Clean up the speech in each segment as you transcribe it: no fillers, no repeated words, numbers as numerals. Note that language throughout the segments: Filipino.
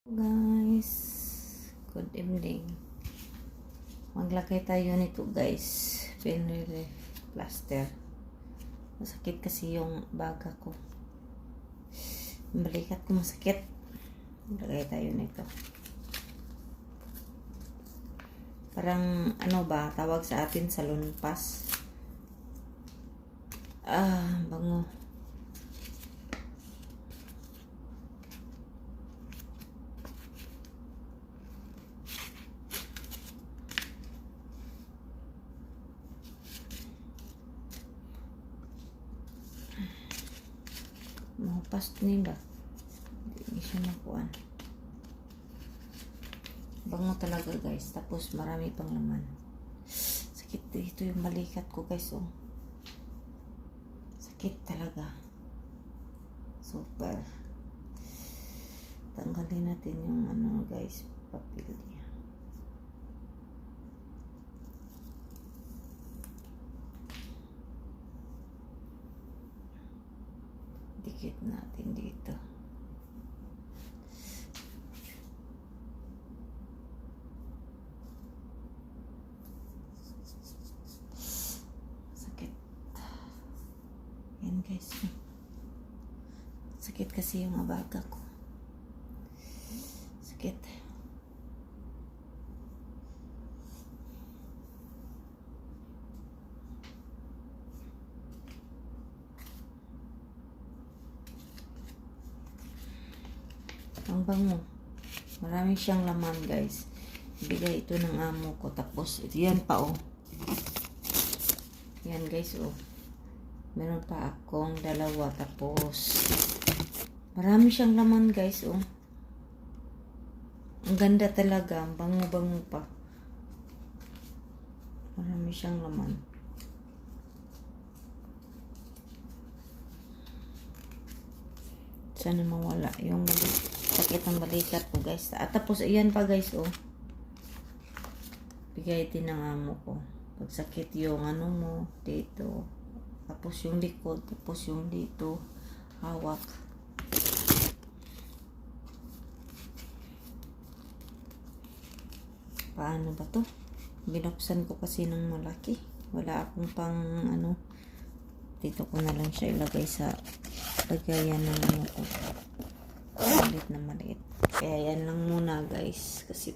Guys, good evening. Maglagay tayo nito guys, pinrelief plaster. Masakit kasi yung baga ko, yung balikat ko masakit. Maglagay tayo nito. Parang ano ba tawag sa atin, salunpas. Bango. Mahupas ni ba? Hindi siya makuan. Bango talaga guys. Tapos marami pang laman. Sakit dito yung balikat ko guys. Oh. Sakit talaga. Super. Tanggalin natin yung ano guys, papel niya. Dikit natin dito. Sakit. Yan guys. Sakit kasi yung abaga ko. Sakit. Ang bango. Marami siyang laman guys. Bigay ito ng amo ko. Tapos yan pa oh. Yan guys oh. Meron pa akong dalawa. Tapos marami siyang laman guys oh. Ang ganda talaga. Ang bango-bango pa. Marami siyang laman. Sana mawala yung sakit ng balikat ko guys. At tapos iyan pa guys oh. Bigay din ng amo ko. Pag sakit yung ano mo dito. Tapos yung likod. Tapos yung dito. Hawak. Paano ba to? Binuksan ko kasi ng malaki. Wala akong pang ano. Dito ko na lang siya ilagay sa lagayan ng ano ko. Maliit na maliit. Kaya yan lang muna guys. Kasi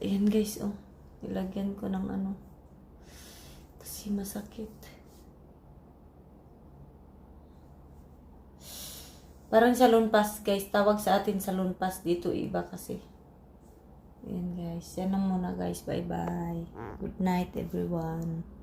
ayan guys oh. Ilagyan ko ng ano. Kasi masakit. Parang salon pass guys. Tawag sa atin salon pass. Dito iba kasi. Ayan guys. Yan lang muna guys. Bye bye. Good night everyone.